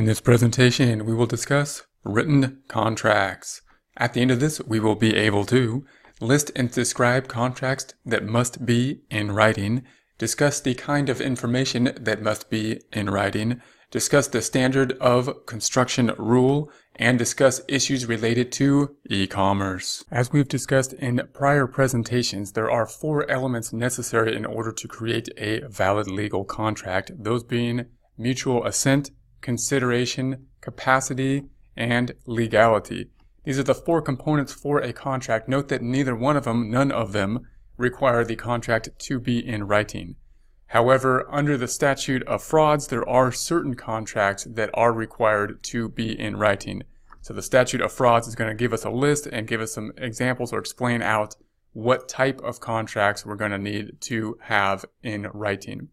In this presentation, we will discuss written contracts. At the end of this, we will be able to list and describe contracts that must be in writing, discuss the kind of information that must be in writing, discuss the standard of construction rule, and discuss issues related to e-commerce. As we've discussed in prior presentations, there are 4 elements necessary in order to create a valid legal contract, those being mutual assent, consideration, capacity, and legality. These are the 4 components for a contract. Note that none of them, require the contract to be in writing. However, under the statute of frauds, there are certain contracts that are required to be in writing. So the statute of frauds is going to give us a list and give us some examples or explain out what type of contracts we're going to need to have in writing.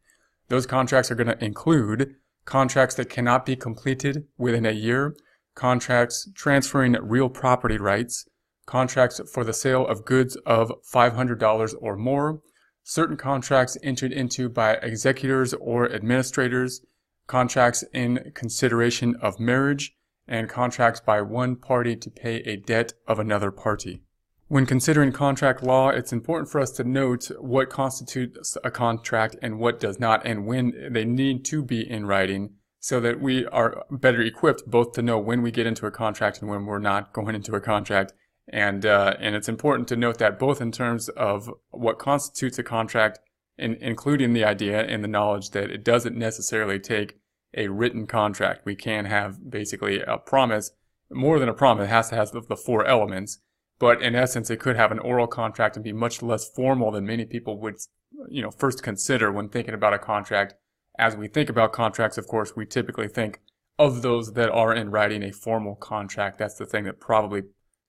Those contracts are going to include contracts that cannot be completed within a year, contracts transferring real property rights, contracts for the sale of goods of $500 or more, certain contracts entered into by executors or administrators, contracts in consideration of marriage, and contracts by one party to pay a debt of another party. When considering contract law, it's important for us to note what constitutes a contract and what does not, and when they need to be in writing, so that we are better equipped both to know when we get into a contract and when we're not going into a contract. And it's important to note that both in terms of what constitutes a contract, including the idea and the knowledge that it doesn't necessarily take a written contract. We can have basically a promise, more than a promise. It has to have the 4 elements. But in essence, it could have an oral contract and be much less formal than many people would, first consider when thinking about a contract. As we think about contracts, of course, we typically think of those that are in writing, a formal contract. That's the thing that probably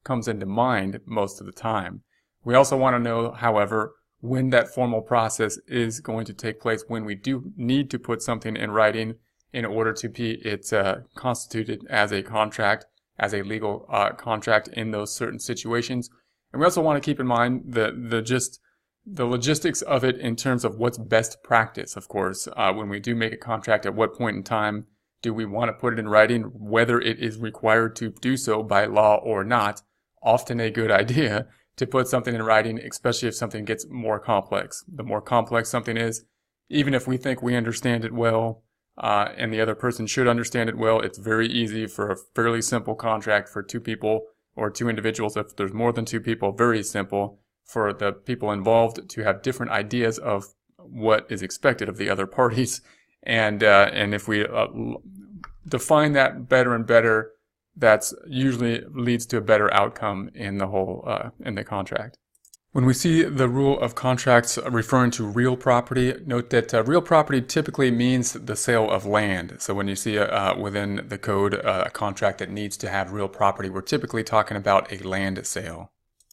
comes into mind most of the time. We also want to know, however, when that formal process is going to take place, when we do need to put something in writing in order to be constituted as a contract, as a legal contract in those certain situations. And we also want to keep in mind the logistics of it in terms of what's best practice, of course. When we do make a contract, at what point in time do we want to put it in writing, whether it is required to do so by law or not. Often a good idea to put something in writing, especially if something gets more complex. The more complex something is, even if we think we understand it well, and the other person should understand it well, it's very easy for a fairly simple contract for 2 people or 2 individuals. If there's more than 2 people, very simple for the people involved to have different ideas of what is expected of the other parties. And if we define that better and better, that's usually leads to a better outcome in the whole in the contract. When we see the rule of contracts referring to real property, note that real property typically means the sale of land. So when you see within the code a contract that needs to have real property, we're typically talking about a land sale.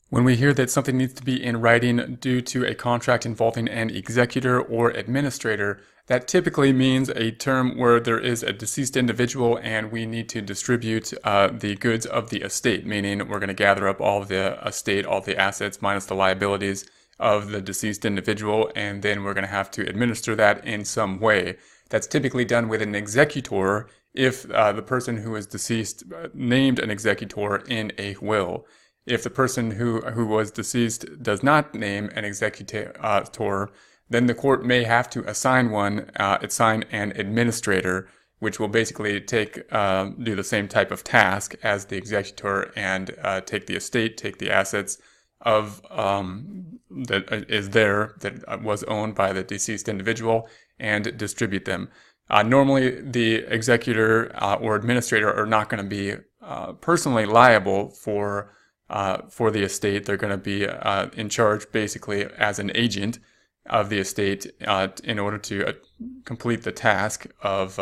When we hear that something needs to be in writing due to a contract involving an executor or administrator, that typically means a term where there is a deceased individual and we need to distribute the goods of the estate, meaning we're going to gather up all the estate, all the assets minus the liabilities of the deceased individual, and then we're going to have to administer that in some way. That's typically done with an executor if the person who is deceased named an executor in a will. If the person who was deceased does not name an executor, then the court may have to assign an administrator, which will basically do the same type of task as the executor and take the estate, take the assets of that was owned by the deceased individual and distribute them. Normally, the executor or administrator are not going to be personally liable for the estate. They're going to be in charge basically as an agent of the estate in order to complete the task of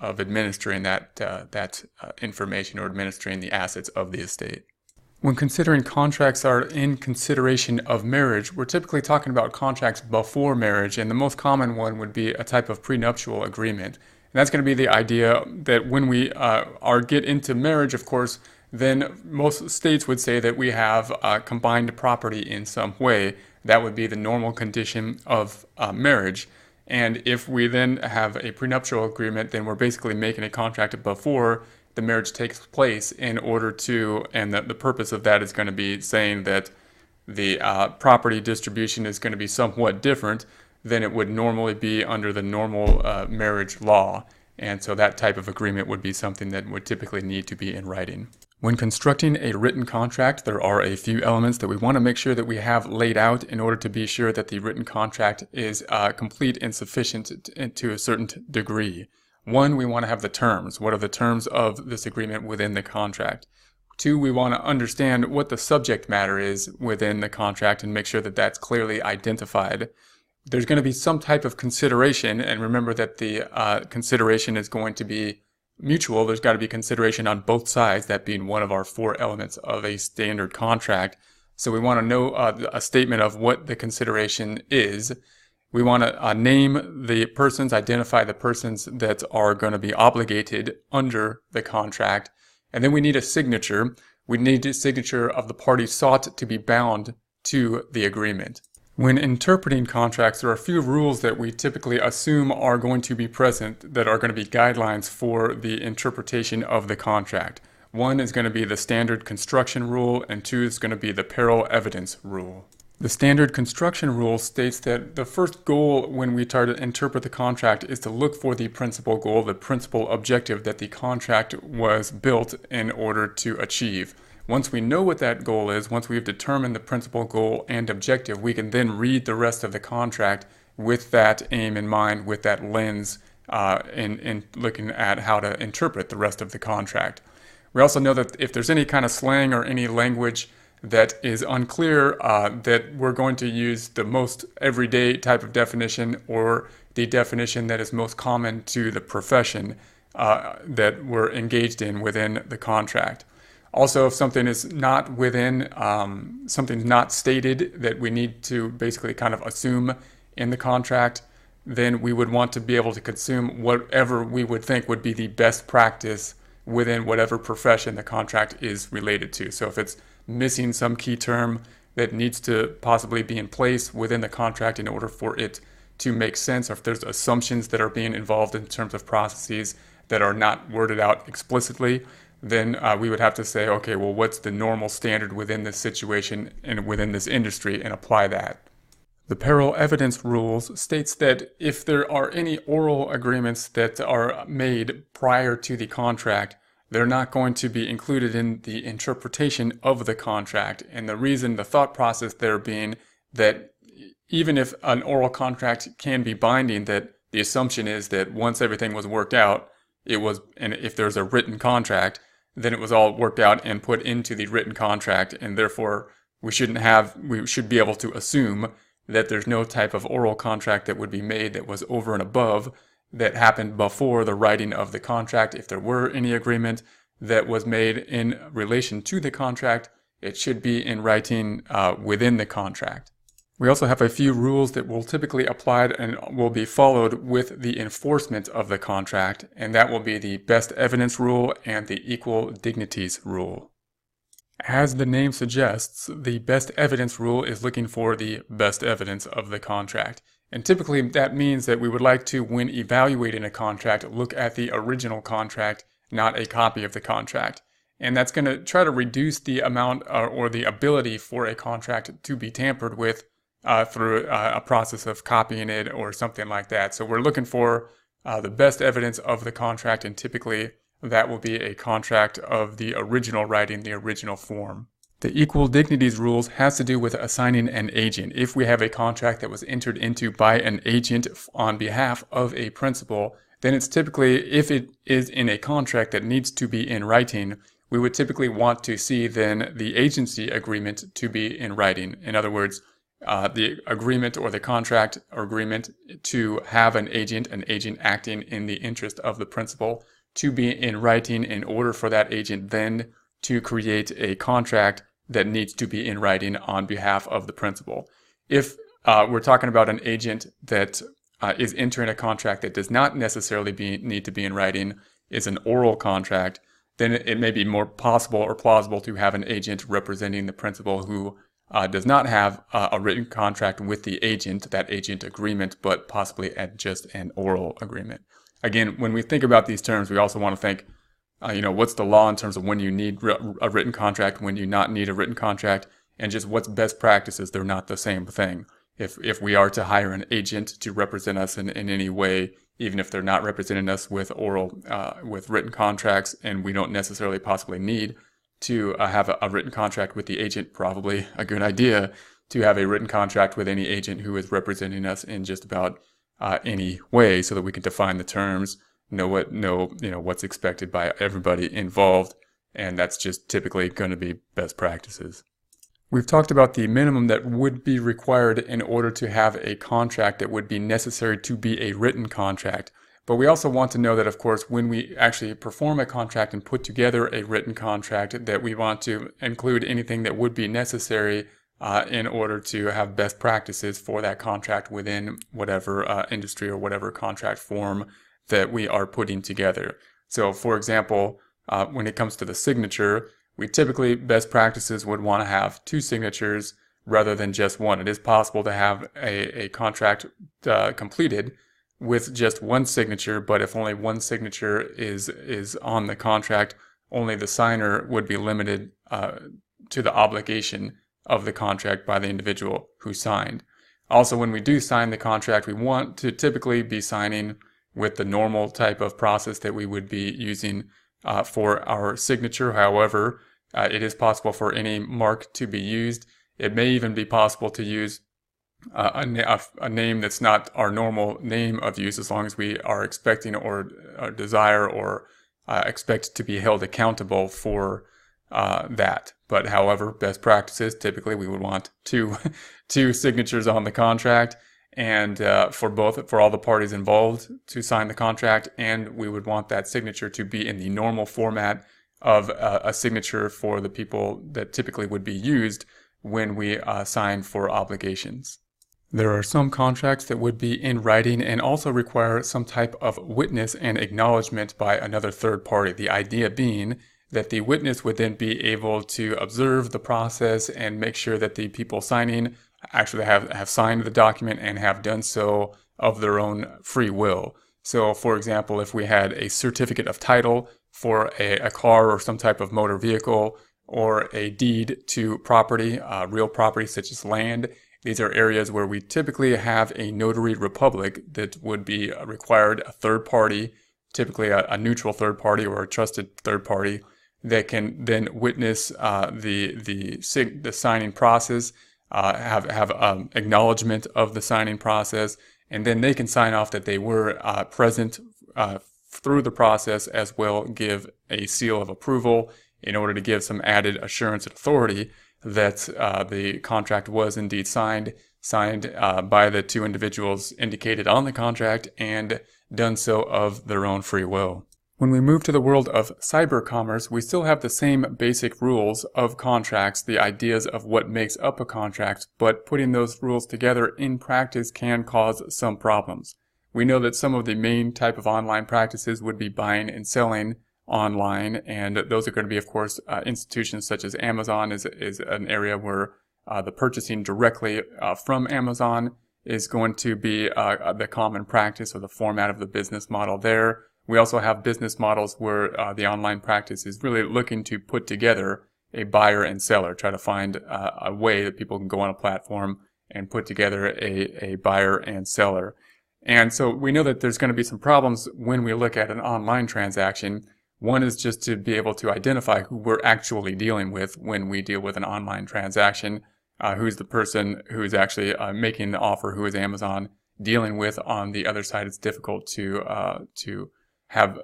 administering that information or administering the assets of the estate. When considering contracts are in consideration of marriage, we're typically talking about contracts before marriage, and the most common one would be a type of prenuptial agreement. And that's going to be the idea that when we get into marriage, of course, then most states would say that we have combined property in some way. That would be the normal condition of marriage. And if we then have a prenuptial agreement, then we're basically making a contract before the marriage takes place in order to, and the purpose of that is going to be saying that the property distribution is going to be somewhat different than it would normally be under the normal marriage law. And so that type of agreement would be something that would typically need to be in writing. When constructing a written contract, there are a few elements that we want to make sure that we have laid out in order to be sure that the written contract is complete and sufficient to a certain degree. One, we want to have the terms. What are the terms of this agreement within the contract? Two, we want to understand what the subject matter is within the contract and make sure that that's clearly identified. There's going to be some type of consideration, and remember that the consideration is going to be mutual. There's got to be consideration on both sides, that being one of our 4 elements of a standard contract. So we want to know a statement of what the consideration is. We want to name the persons, identify the persons that are going to be obligated under the contract. And then we need a signature. We need a signature of the party sought to be bound to the agreement. When interpreting contracts, there are a few rules that we typically assume are going to be present that are going to be guidelines for the interpretation of the contract. One is going to be the standard construction rule, and 2 is going to be the Payroll evidence rule. The standard construction rule states that the first goal when we try to interpret the contract is to look for the principal goal, the principal objective that the contract was built in order to achieve. Once we know what that goal is, once we've determined the principal goal and objective, we can then read the rest of the contract with that aim in mind, with that lens in looking at how to interpret the rest of the contract. We also know that if there's any kind of slang or any language that is unclear, that we're going to use the most everyday type of definition or the definition that is most common to the profession that we're engaged in within the contract. Also, if something is not within, something's not stated that we need to basically kind of assume in the contract, then we would want to be able to consume whatever we would think would be the best practice within whatever profession the contract is related to. So if it's missing some key term that needs to possibly be in place within the contract in order for it to make sense, or if there's assumptions that are being involved in terms of processes that are not worded out explicitly, then we would have to say, okay, well, what's the normal standard within this situation and within this industry, and apply that. The Payroll evidence rules states that if there are any oral agreements that are made prior to the contract, they're not going to be included in the interpretation of the contract. And the reason, the thought process there being that even if an oral contract can be binding, that the assumption is that once everything was worked out, and if there's a written contract, then it was all worked out and put into the written contract, and therefore we should be able to assume that there's no type of oral contract that would be made that was over and above that happened before the writing of the contract. If there were any agreement that was made in relation to the contract, it should be in writing within the contract. We also have a few rules that will typically apply and will be followed with the enforcement of the contract, and that will be the best evidence rule and the equal dignities rule. As the name suggests, the best evidence rule is looking for the best evidence of the contract. And typically that means that we would like to, when evaluating a contract, look at the original contract, not a copy of the contract. And that's going to try to reduce the amount or the ability for a contract to be tampered with through a process of copying it or something like that. So we're looking for the best evidence of the contract, and typically that will be a contract of the original writing, the original form. The equal dignities rules has to do with assigning an agent. If we have a contract that was entered into by an agent on behalf of a principal, then it's typically, if it is in a contract that needs to be in writing, we would typically want to see then the agency agreement to be in writing. In other words, the agreement or the contract or agreement to have an agent acting in the interest of the principal, to be in writing in order for that agent then to create a contract that needs to be in writing on behalf of the principal. If we're talking about an agent that is entering a contract that does not necessarily need to be in writing, is an oral contract, then it may be more possible or plausible to have an agent representing the principal who does not have a written contract with the agent, that agent agreement, but possibly at just an oral agreement. Again, when we think about these terms, we also want to think, what's the law in terms of when you need a written contract, when you not need a written contract, and just what's best practices. They're not the same thing. If we are to hire an agent to represent us in any way, even if they're not representing us with with written contracts, and we don't necessarily possibly need to have a written contract with the agent, probably a good idea to have a written contract with any agent who is representing us in just about any way, so that we can define the terms, know what's expected by everybody involved, and that's just typically going to be best practices. We've talked about the minimum that would be required in order to have a contract that would be necessary to be a written contract. But we also want to know that, of course, when we actually perform a contract and put together a written contract, that we want to include anything that would be necessary in order to have best practices for that contract within whatever industry or whatever contract form that we are putting together. So, for example, when it comes to the signature, we typically, best practices would want to have 2 signatures rather than just one. It is possible to have a contract completed with just 1 signature, but if only 1 signature is on the contract, only the signer would be limited to the obligation of the contract by the individual who signed. Also, when we do sign the contract, we want to typically be signing with the normal type of process that we would be using for our signature. However, it is possible for any mark to be used. It may even be possible to use a name that's not our normal name of use, as long as we are expecting or desire or expect to be held accountable for that. But however, best practices, typically we would want two signatures on the contract, and for all the parties involved to sign the contract, and we would want that signature to be in the normal format of a signature for the people that typically would be used when we sign for obligations. There are some contracts that would be in writing and also require some type of witness and acknowledgement by another third party. The idea being that the witness would then be able to observe the process and make sure that the people signing actually have signed the document and have done so of their own free will. So, for example, if we had a certificate of title for a car or some type of motor vehicle, or a deed to property, real property such as land, these are areas where we typically have a notary public that would be required a third party, typically a neutral third party or a trusted third party, that can then witness the signing process, have acknowledgement of the signing process, and then they can sign off that they were present through the process, as well give a seal of approval in order to give some added assurance and authority that the contract was indeed signed by the 2 individuals indicated on the contract, and done so of their own free will. When we move to the world of cyber commerce, we still have the same basic rules of contracts, the ideas of what makes up a contract, but putting those rules together in practice can cause some problems. We know that some of the main type of online practices would be buying and selling online, and those are going to be, of course, institutions such as Amazon is an area where the purchasing directly from Amazon is going to be the common practice or the format of the business model there. We also have business models where the online practice is really looking to put together a buyer and seller, try to find a way that people can go on a platform and put together a buyer and seller. And so we know that there's going to be some problems when we look at an online transaction. One is just to be able to identify who we're actually dealing with when we deal with an online transaction, who's the person who's actually making the offer, who is Amazon dealing with on the other side. It's difficult to have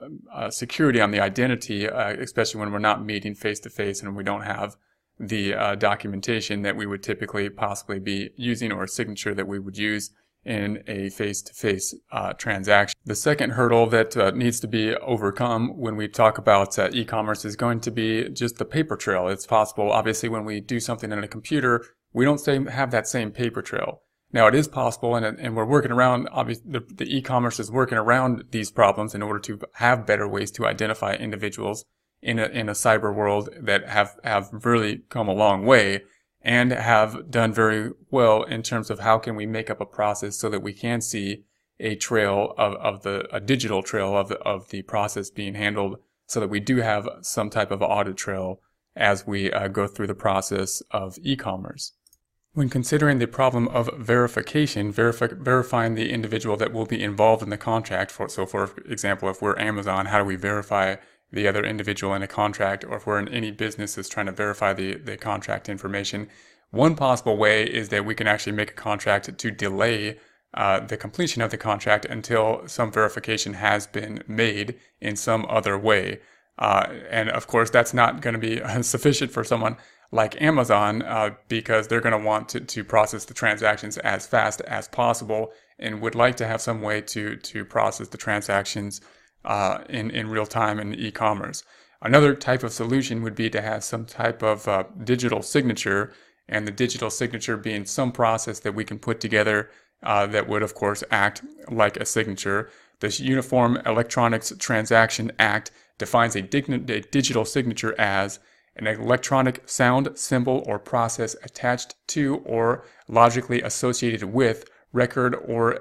security on the identity, especially when we're not meeting face to face and we don't have the documentation that we would typically possibly be using, or a signature that we would use in a face-to-face transaction. The second hurdle that needs to be overcome when we talk about e-commerce is going to be just the paper trail. It's possible, obviously, when we do something on a computer, we don't have that same paper trail. Now, it is possible, and we're working around, obviously, the e-commerce is working around these problems in order to have better ways to identify individuals in a cyber world that have really come a long way. and have done very well in terms of how can we make up a process so that we can see a trail a digital trail of the process being handled, so that we do have some type of audit trail as we go through the process of e-commerce. When considering the problem of verification, verifying the individual that will be involved in the contract, for example, if we're Amazon, how do we verify the other individual in a contract, or if we're in any business that's trying to verify the contract information? One possible way is that we can actually make a contract to delay the completion of the contract until some verification has been made in some other way. And of course, that's not going to be sufficient for someone like Amazon, because they're going to want to process the transactions as fast as possible and would like to have some way to process the transactions in real time in e-commerce. Another type of solution would be to have some type of digital signature, and the digital signature being some process that we can put together that would, of course, act like a signature. The Uniform Electronics Transaction Act defines a digital signature as an electronic sound, symbol, or process attached to or logically associated with record or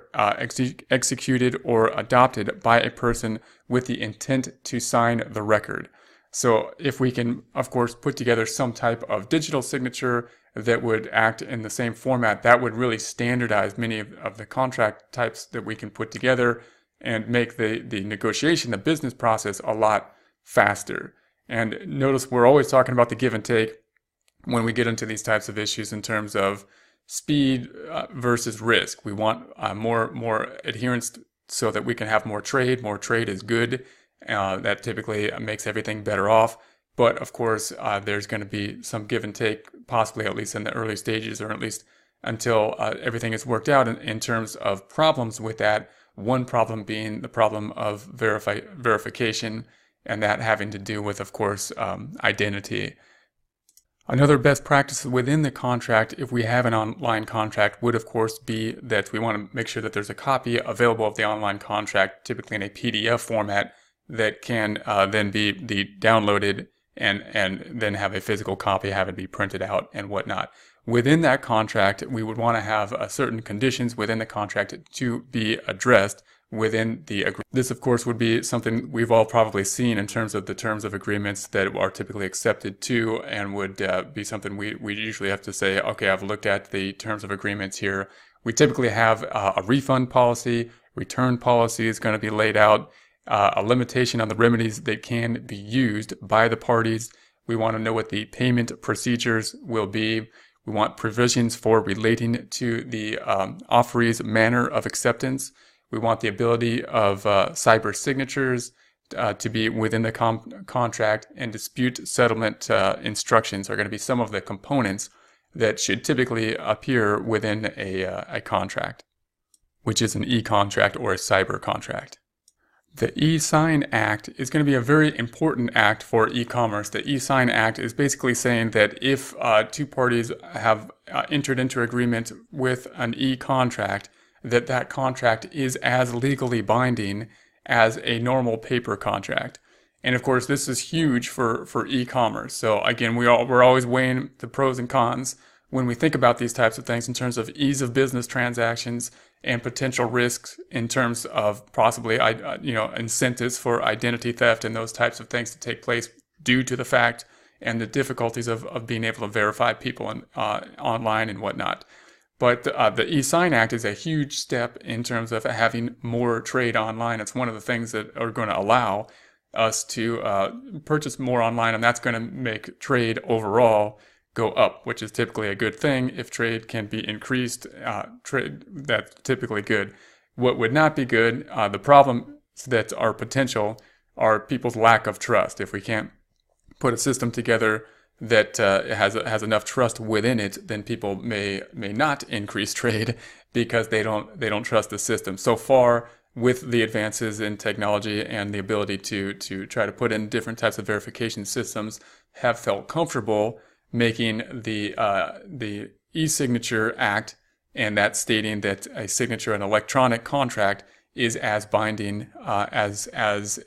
executed or adopted by a person with the intent to sign the record. So if we can, of course, put together some type of digital signature that would act in the same format, that would really standardize many of the contract types that we can put together and make the negotiation, the business process, a lot faster. And notice we're always talking about the give and take when we get into these types of issues in terms of speed versus risk. We want more adherence so that we can have more trade. More trade is good. That typically makes everything better off. But of course, there's going to be some give and take, possibly at least in the early stages, or at least until everything is worked out in terms of problems with that. One problem being the problem of verification, and that having to do with, of course, identity. Another best practice within the contract, if we have an online contract, would of course be that we want to make sure that there's a copy available of the online contract, typically in a PDF format, that can then be downloaded and then have a physical copy, have it be printed out and whatnot. Within that contract, we would want to have certain conditions within the contract to be addressed within the agreement. This, of course, would be something we've all probably seen in terms of the terms of agreements that are typically accepted to, and would be something we usually have to say, okay, I've looked at the terms of agreements here. We typically have a refund policy, return policy is going to be laid out, a limitation on the remedies that can be used by the parties. We want to know what the payment procedures will be. We want provisions for relating to the offeree's manner of acceptance. We want the ability of cyber signatures to be within the contract, and dispute settlement instructions are going to be some of the components that should typically appear within a contract, which is an e-contract or a cyber contract. The e-Sign Act is going to be a very important act for e-commerce. The e-Sign Act is basically saying that if two parties have entered into agreement with an e-contract, that contract is as legally binding as a normal paper contract. And of course, this is huge for e-commerce. So again, we're always weighing the pros and cons when we think about these types of things in terms of ease of business transactions and potential risks in terms of possibly incentives for identity theft and those types of things to take place due to the fact and the difficulties of being able to verify people online and whatnot. But the e-Sign Act is a huge step in terms of having more trade online. It's one of the things that are going to allow us to purchase more online, and that's going to make trade overall go up, which is typically a good thing. If trade can be increased, that's typically good. What would not be good, the problems that are potential, are people's lack of trust. If we can't put a system together that has enough trust within it, then people may not increase trade because they don't trust the system. So far, with the advances in technology and the ability to try to put in different types of verification systems, have felt comfortable making the e-signature act, and that stating that a signature, an electronic contract, is as binding as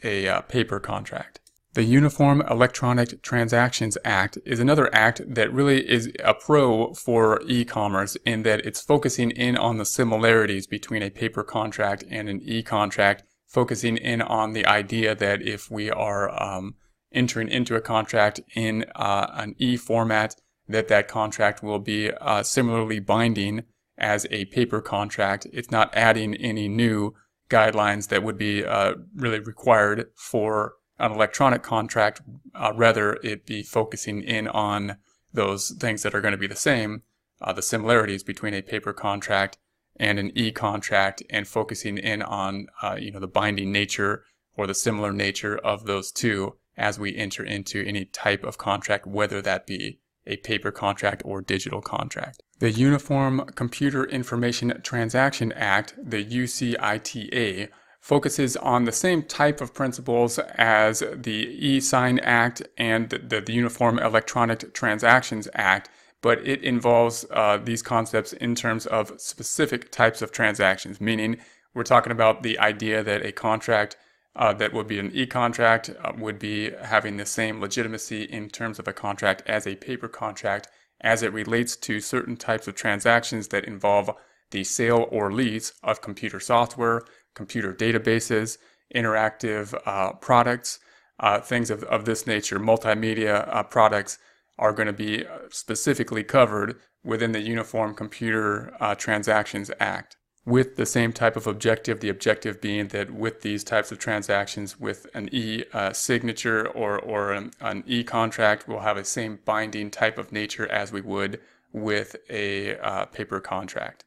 a paper contract. The Uniform Electronic Transactions Act is another act that really is a pro for e-commerce in that it's focusing in on the similarities between a paper contract and an e-contract, focusing in on the idea that if we are entering into a contract in an e-format, that contract will be similarly binding as a paper contract. It's not adding any new guidelines that would be really required for an electronic contract, rather it be focusing in on those things that are going to be the same, the similarities between a paper contract and an e-contract, and focusing in on the binding nature or the similar nature of those two as we enter into any type of contract, whether that be a paper contract or digital contract. The Uniform Computer Information Transaction Act, the UCITA, focuses on the same type of principles as the e-Sign Act and the Uniform Electronic Transactions Act, but it involves these concepts in terms of specific types of transactions, meaning we're talking about the idea that a contract that would be an e-contract would be having the same legitimacy in terms of a contract as a paper contract as it relates to certain types of transactions that involve the sale or lease of computer software, computer databases, interactive products, things of this nature. Multimedia products are going to be specifically covered within the Uniform Computer Transactions Act with the same type of objective, the objective being that with these types of transactions with an e-signature or an e-contract, we'll have the same binding type of nature as we would with a paper contract.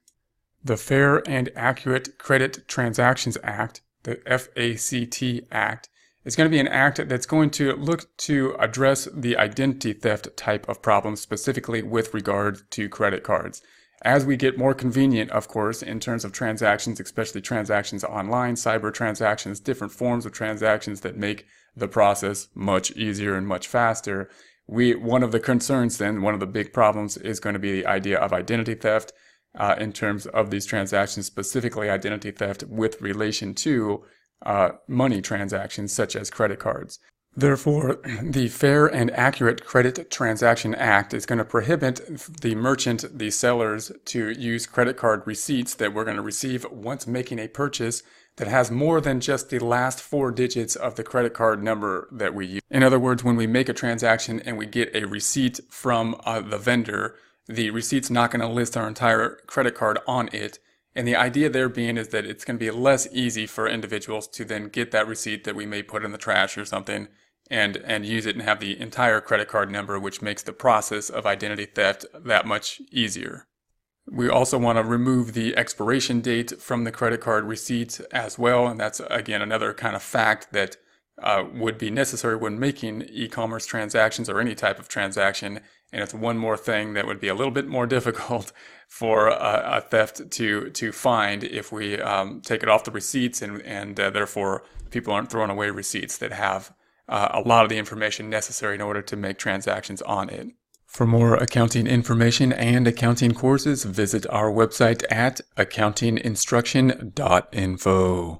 The Fair and Accurate Credit Transactions Act, the FACT Act, is going to be an act that's going to look to address the identity theft type of problem, specifically with regard to credit cards. As we get more convenient, of course, in terms of transactions, especially transactions online, cyber transactions, different forms of transactions that make the process much easier and much faster, one of the concerns then, one of the big problems is going to be the idea of identity theft, in terms of these transactions, specifically identity theft with relation to money transactions such as credit cards. Therefore, the Fair and Accurate Credit Transaction Act is going to prohibit the merchant, the sellers, to use credit card receipts that we're going to receive once making a purchase that has more than just the last 4 digits of the credit card number that we use. In other words, when we make a transaction and we get a receipt from the vendor, the receipt's not going to list our entire credit card on it. And the idea there being is that it's going to be less easy for individuals to then get that receipt that we may put in the trash or something and use it and have the entire credit card number, which makes the process of identity theft that much easier. We also want to remove the expiration date from the credit card receipts as well. And that's, again, another kind of fact that would be necessary when making e-commerce transactions or any type of transaction. And it's one more thing that would be a little bit more difficult for a theft to find if we take it off the receipts, and therefore people aren't throwing away receipts that have a lot of the information necessary in order to make transactions on it. For more accounting information and accounting courses, visit our website at accountinginstruction.info.